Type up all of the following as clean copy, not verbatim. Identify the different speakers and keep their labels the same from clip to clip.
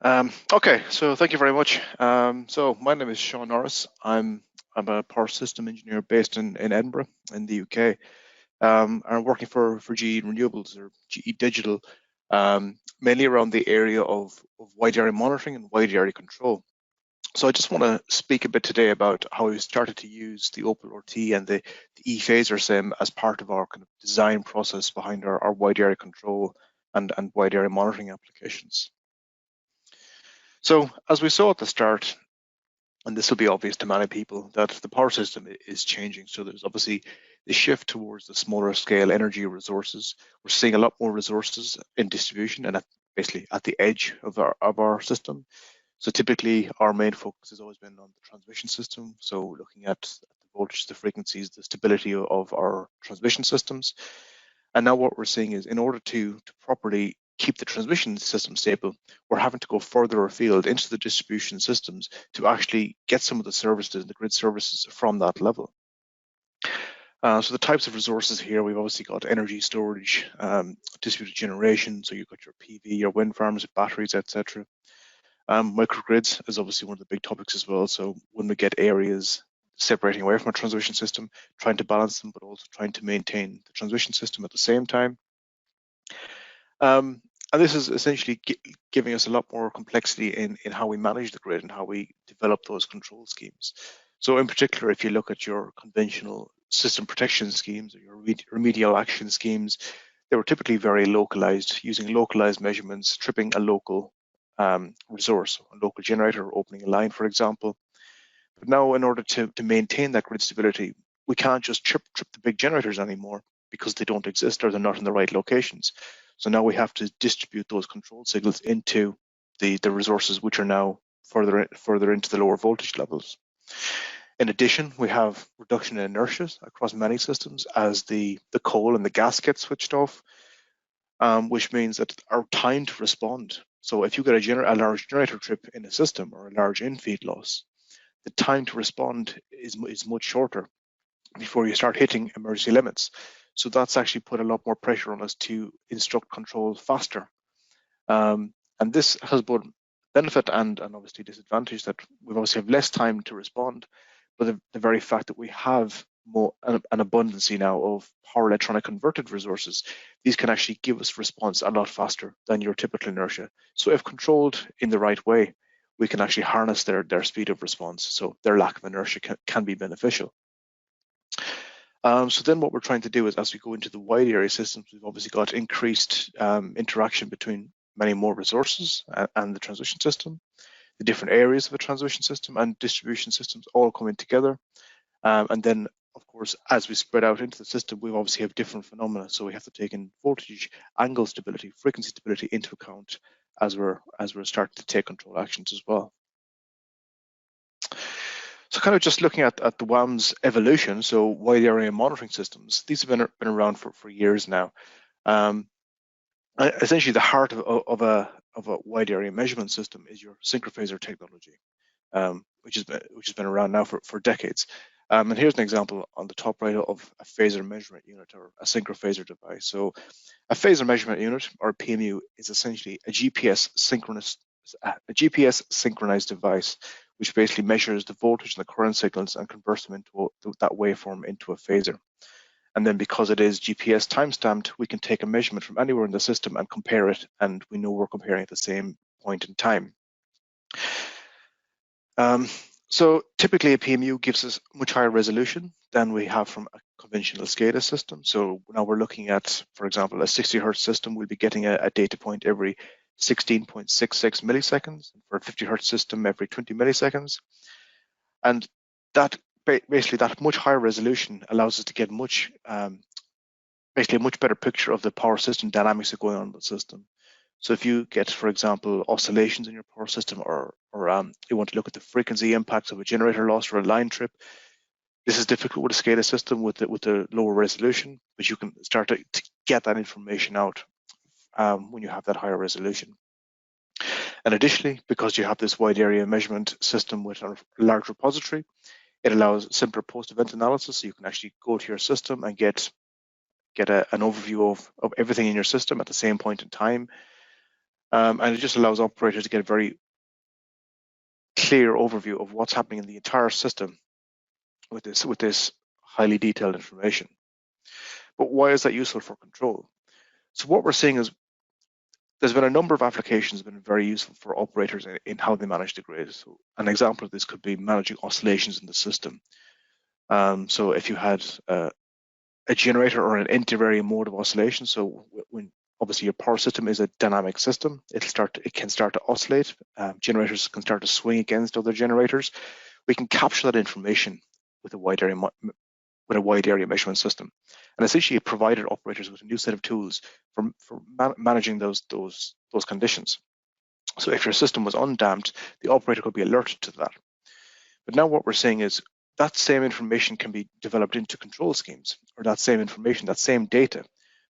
Speaker 1: Okay, so thank you very much. So my name is Sean Norris. I'm a power system engineer based in Edinburgh in the UK. I'm working for GE Renewables or GE Digital, mainly around the area of wide area monitoring and wide area control. So I just want to speak a bit today about how we started to use the OPAL-RT and the ePHASORSIM as part of our kind of design process behind our wide area control and wide area monitoring applications. So as we saw at the start, and this will be obvious to many people, that the power system is changing. So there's obviously the shift towards the smaller scale energy resources. We're seeing a lot more resources in distribution and basically at the edge of our system. So typically our main focus has always been on the transmission system. So looking at the voltage, the frequencies, the stability of our transmission systems. And now what we're seeing is in order to properly keep the transmission system stable, we're having to go further afield into the distribution systems to actually get some of the services, the grid services from that level. So the types of resources here, we've obviously got energy storage, distributed generation. So you've got your PV, your wind farms, batteries, etc. Microgrids is obviously one of the big topics as well. So when we get areas separating away from a transmission system, trying to balance them, but also trying to maintain the transmission system at the same time. And this is essentially giving us a lot more complexity in how we manage the grid and how we develop those control schemes. So in particular, if you look at your conventional system protection schemes or your remedial action schemes, they were typically very localized, using localized measurements, tripping a local resource, a local generator, or opening a line, for example. But now in order to maintain that grid stability, we can't just trip the big generators anymore because they don't exist or they're not in the right locations. So now we have to distribute those control signals into the resources which are now further into the lower voltage levels. In addition, we have reduction in inertia across many systems as the coal and the gas get switched off, which means that our time to respond. So if you get a large generator trip in a system or a large in-feed loss, the time to respond is much shorter before you start hitting emergency limits. So that's actually put a lot more pressure on us to instruct control faster. And this has both benefit and obviously disadvantage, that we obviously have less time to respond, but the very fact that we have more an abundancy now of power electronic converted resources, these can actually give us response a lot faster than your typical inertia. So if controlled in the right way, we can actually harness their speed of response. So their lack of inertia can be beneficial. So then what we're trying to do is, as we go into the wide area systems, we've obviously got increased interaction between many more resources and the transmission system, the different areas of a transmission system and distribution systems all coming together. And then, of course, as we spread out into the system, we obviously have different phenomena. So we have to take in voltage, angle stability, frequency stability into account as we're starting to take control actions as well. So kind of just looking at the WAMS evolution, so wide area monitoring systems, these have been around for years now. Essentially, the heart of a wide area measurement system is your synchrophasor technology, which has been around now for decades. And here's an example on the top right of a phasor measurement unit or a synchrophasor device. So a phasor measurement unit, or PMU, is essentially a GPS synchronized device, which basically measures the voltage and the current signals and converts them into that waveform into a phasor. And then because it is GPS time-stamped, we can take a measurement from anywhere in the system and compare it, and we know we're comparing at the same point in time. So typically a PMU gives us much higher resolution than we have from a conventional SCADA system. So now we're looking at, for example, a 60 Hertz system, we'll be getting a data point every 16.66 milliseconds. For a 50 Hertz system, every 20 milliseconds. And that basically that much higher resolution allows us to get basically a much better picture of the power system dynamics that are going on in the system. So if you get, for example, oscillations in your power system, or you want to look at the frequency impacts of a generator loss or a line trip, this is difficult with a SCADA system with the lower resolution, but you can start to get that information out when you have that higher resolution. And additionally, because you have this wide area measurement system with a large repository, it allows simpler post-event analysis. So you can actually go to your system and get an overview of everything in your system at the same point in time. and it just allows operators to get a very clear overview of what's happening in the entire system with this highly detailed information. But why is that useful for control? So what we're seeing is there's been a number of applications that have been very useful for operators in how they manage the grid. So an example of this could be managing oscillations in the system. So if you had a generator or an intervariant mode of oscillation, so when obviously your power system is a dynamic system, it can start to oscillate. Generators can start to swing against other generators. We can capture that information with a wide area measurement system, and essentially it provided operators with a new set of tools for managing those conditions. So if your system was undamped, the operator could be alerted to that. But now what we're saying is that same information can be developed into control schemes, or that same information, that same data.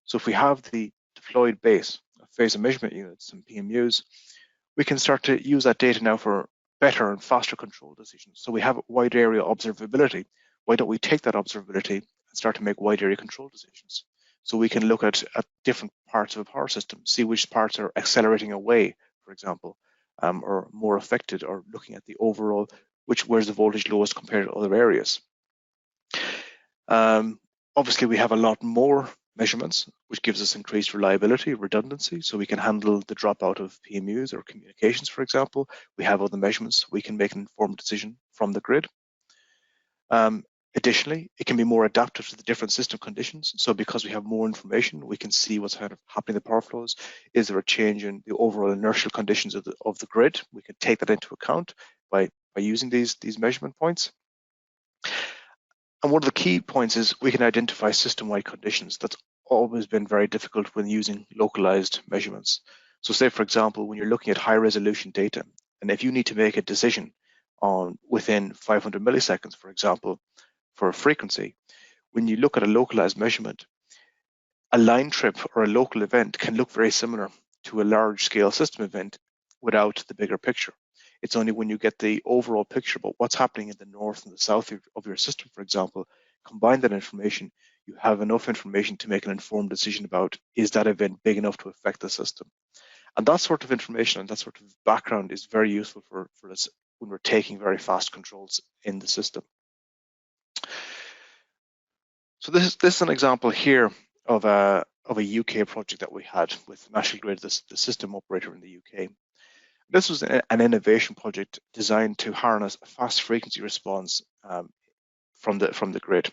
Speaker 1: So if we have the deployed base of phase and measurement units and PMUs, we can start to use that data now for better and faster control decisions. So we have wide area observability. Why don't we take that observability and start to make wide area control decisions? So we can look at different parts of a power system, see which parts are accelerating away, for example, or more affected, or looking at the overall, where's the voltage lowest compared to other areas. Obviously, we have a lot more measurements, which gives us increased reliability, redundancy, so we can handle the dropout of PMUs or communications, for example. We have other measurements. We can make an informed decision from the grid. Additionally, it can be more adaptive to the different system conditions. So because we have more information, we can see what's kind of happening in the power flows. Is there a change in the overall inertial conditions of the grid? We can take that into account by using these measurement points. And one of the key points is we can identify system-wide conditions. That's always been very difficult when using localized measurements. So say, for example, when you're looking at high resolution data, and if you need to make a decision on within 500 milliseconds, for example, for a frequency, when you look at a localized measurement, a line trip or a local event can look very similar to a large scale system event without the bigger picture. It's only when you get the overall picture about what's happening in the north and the south of your system, for example, combine that information, you have enough information to make an informed decision about, is that event big enough to affect the system? And that sort of information and that sort of background is very useful for us when we're taking very fast controls in the system. So this is an example here of a UK project that we had with National Grid, the system operator in the UK. This was an innovation project designed to harness a fast frequency response from the grid.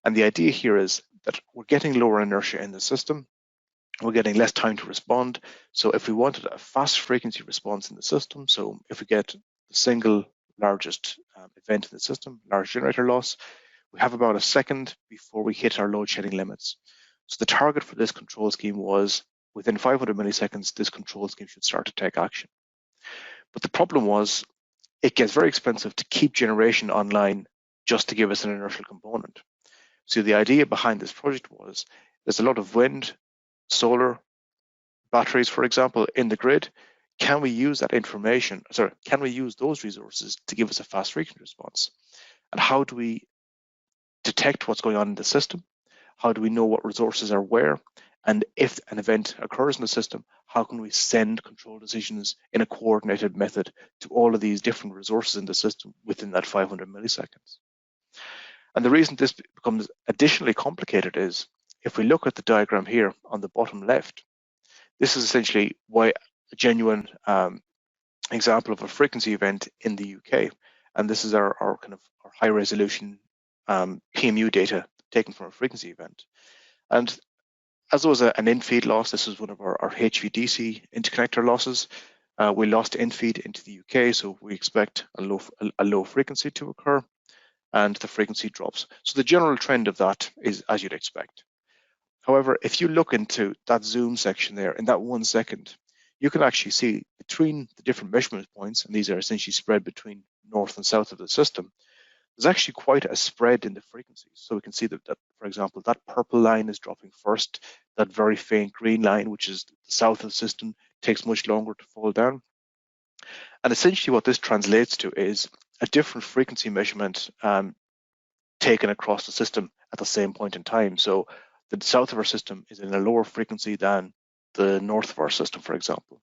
Speaker 1: And the idea here is that we're getting lower inertia in the system. We're getting less time to respond. So if we wanted a fast frequency response in the system, so if we get the single largest event in the system, large generator loss, we have about a second before we hit our load shedding limits. So the target for this control scheme was within 500 milliseconds, this control scheme should start to take action. But the problem was it gets very expensive to keep generation online just to give us an inertial component. So the idea behind this project was there's a lot of wind, solar, batteries, for example, in the grid. Can we use that information? Sorry, can we use those resources to give us a fast frequency response? And how do we detect what's going on in the system? How do we know what resources are where? And if an event occurs in the system, how can we send control decisions in a coordinated method to all of these different resources in the system within that 500 milliseconds? And the reason this becomes additionally complicated is if we look at the diagram here on the bottom left, this is essentially why a genuine example of a frequency event in the UK. And this is our kind of our high resolution PMU data taken from a frequency event. And as there was an in-feed loss, this was one of our HVDC interconnector losses. We lost in-feed into the UK, so we expect a low frequency to occur, and the frequency drops. So the general trend of that is as you'd expect. However, if you look into that zoom section there, in that 1 second, you can actually see between the different measurement points, and these are essentially spread between north and south of the system, there's actually quite a spread in the frequencies. So we can see that, for example, that purple line is dropping first. That very faint green line, which is the south of the system, takes much longer to fall down. And essentially what this translates to is a different frequency measurement taken across the system at the same point in time. So the south of our system is in a lower frequency than the north of our system, for example.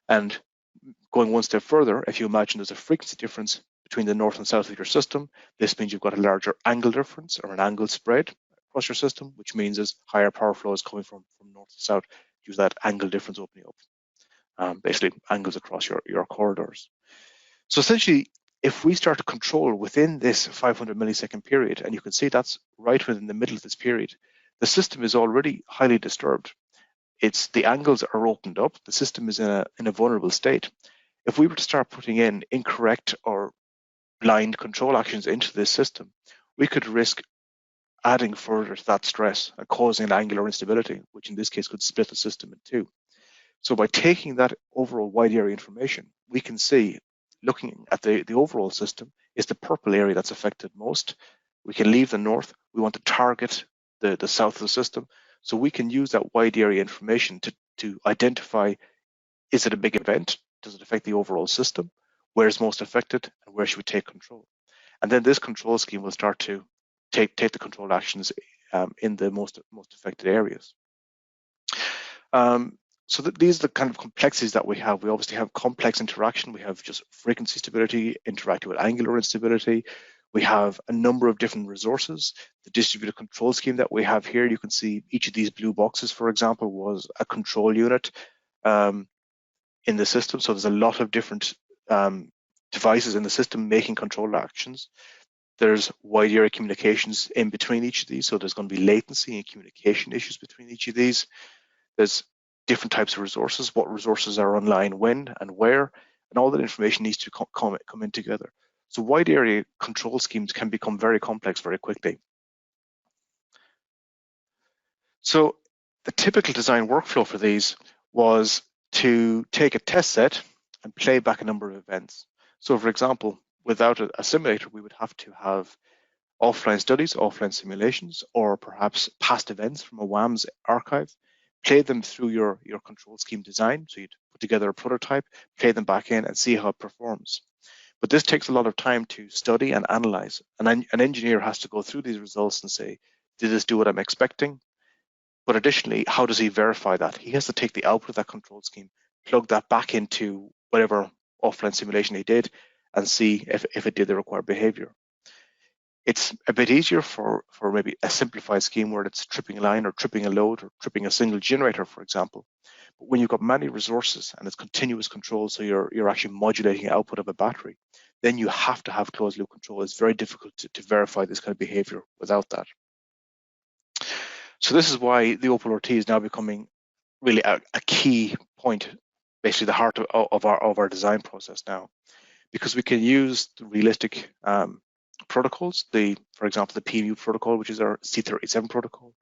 Speaker 1: And going one step further, if you imagine there's a frequency difference between the north and south of your system, this means you've got a larger angle difference or an angle spread across your system, which means there's higher power flows coming from north to south due to that angle difference opening up, basically angles across your corridors. So essentially, if we start to control within this 500 millisecond period, and you can see that's right within the middle of this period, the system is already highly disturbed. The angles are opened up. The system is in a vulnerable state. If we were to start putting in incorrect or blind control actions into this system, we could risk adding further to that stress and causing an angular instability, which in this case could split the system in two. So by taking that overall wide area information, we can see, looking at the overall system, is the purple area that's affected most. We can leave the north. We want to target the south of the system. So we can use that wide area information to identify, is it a big event? Does it affect the overall system? Where's most affected and where should we take control? And then this control scheme will start to take the control actions in the most affected areas. So these are the kind of complexities that we have. We obviously have complex interaction. We have just frequency stability interacting with angular instability. We have a number of different resources. The distributed control scheme that we have here, you can see each of these blue boxes, for example, was a control unit in the system. So there's a lot of different devices in the system making control actions. There's wide area communications in between each of these. So there's going to be latency and communication issues between each of these. There's different types of resources, what resources are online when and where, and all that information needs to come in together. So wide area control schemes can become very complex very quickly. So the typical design workflow for these was to take a test set and play back a number of events. So for example, without a simulator, we would have to have offline studies, offline simulations, or perhaps past events from a WAMS archive, play them through your control scheme design. So you'd put together a prototype, play them back in and see how it performs. But this takes a lot of time to study and analyze. And an engineer has to go through these results and say, did this do what I'm expecting? But additionally, how does he verify that? He has to take the output of that control scheme, plug that back into whatever offline simulation he did, and see if it did the required behavior. It's a bit easier for maybe a simplified scheme where it's tripping a line or tripping a load or tripping a single generator, for example. But when you've got many resources and it's continuous control, so you're actually modulating output of a battery, then you have to have closed loop control. It's very difficult to verify this kind of behavior without that. So this is why the OPAL-RT is now becoming really a key point, basically the heart of our design process now, because we can use the realistic protocols, for example, the PMU protocol, which is our C37 protocol.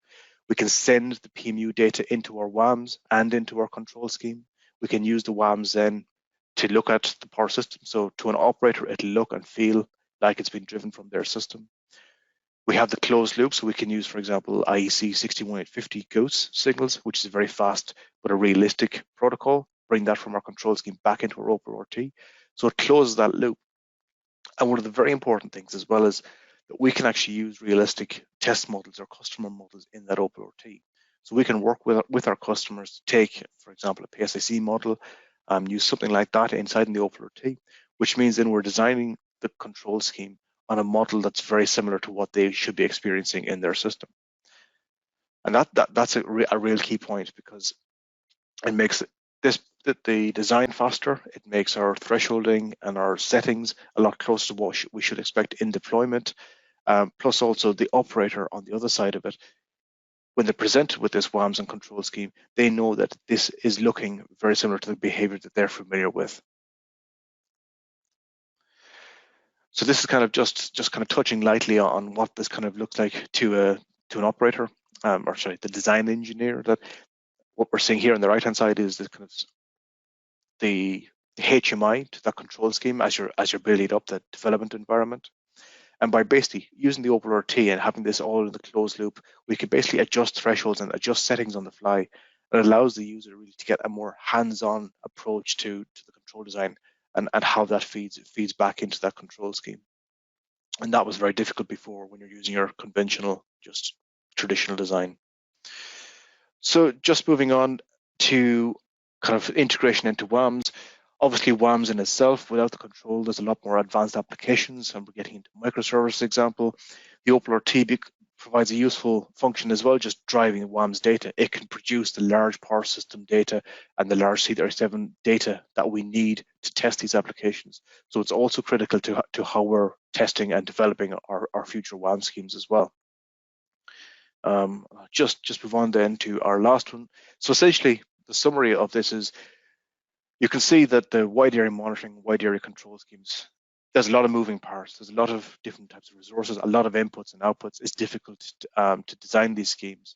Speaker 1: We can send the PMU data into our WAMS and into our control scheme. We can use the WAMS then to look at the power system. So to an operator, it'll look and feel like it's been driven from their system. We have the closed loop, so we can use, for example, IEC 61850 GOES signals, which is a very fast but a realistic protocol. Bring that from our control scheme back into our OPAL-RT. So it closes that loop. And one of the very important things as well is that we can actually use realistic test models or customer models in that OPAL-RT. So we can work with our customers to take, for example, a PSIC model, use something like that inside in the OPAL-RT, which means then we're designing the control scheme on a model that's very similar to what they should be experiencing in their system. And that's a real key point, because it makes the design faster. It makes our thresholding and our settings a lot closer to what we should expect in deployment. Plus also the operator on the other side of it, when they're presented with this WAMS and control scheme, they know that this is looking very similar to the behavior that they're familiar with. So this is kind of just kind of touching lightly on what this kind of looks like to an operator, or sorry, the design engineer. That what we're seeing here on the right hand side is the kind of the HMI to that control scheme as you're building up the development environment. And by basically using the OPAL-RT and having this all in the closed loop, we can basically adjust thresholds and adjust settings on the fly. And it allows the user really to get a more hands-on approach to the control design and how that feeds back into that control scheme. And that was very difficult before when you're using your conventional, just traditional design. So just moving on to kind of integration into WAMS. Obviously, WAMS in itself, without the control, there's a lot more advanced applications, and we're getting into microservice example. The OPAL-RT provides a useful function as well, just driving WAMS data. It can produce the large power system data and the large C37 data that we need to test these applications. So it's also critical to how we're testing and developing our future WAMS schemes as well. Just move on then to our last one. So essentially, the summary of this is, you can see that the wide area monitoring, wide area control schemes, there's a lot of moving parts. There's a lot of different types of resources, a lot of inputs and outputs. It's difficult to design these schemes.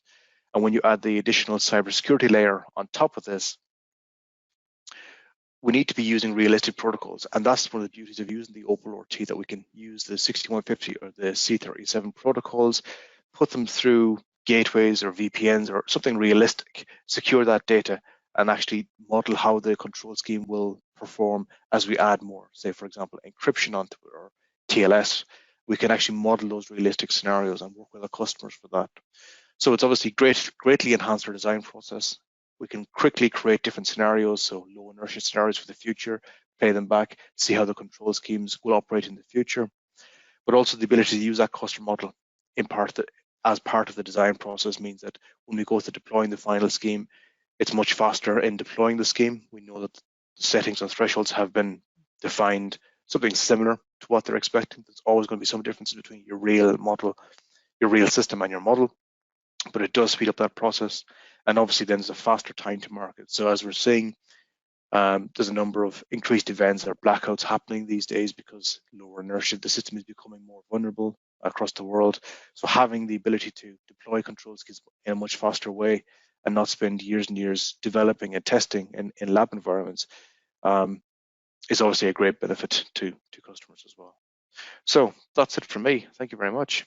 Speaker 1: And when you add the additional cybersecurity layer on top of this, we need to be using realistic protocols. And that's one of the beauties of using the OPAL-RT, that we can use the 6150 or the C37 protocols, put them through gateways or VPNs or something realistic, secure that data, and actually model how the control scheme will perform as we add more, say, for example, encryption onto it or TLS. We can actually model those realistic scenarios and work with our customers for that. So it's obviously greatly enhanced our design process. We can quickly create different scenarios, so low inertia scenarios for the future, play them back, see how the control schemes will operate in the future, but also the ability to use that cluster model as part of the design process means that when we go to deploying the final scheme, it's much faster in deploying the scheme. We know that the settings and thresholds have been defined, something similar to what they're expecting. There's always going to be some difference between your real model, your real system and your model, but it does speed up that process. And obviously then there's a faster time to market. So as we're seeing, there's a number of increased events or blackouts happening these days because lower inertia, the system is becoming more vulnerable across the world. So having the ability to deploy control schemes in a much faster way and not spend years and years developing and testing in lab environments is obviously a great benefit to customers as well. So that's it from me. Thank you very much.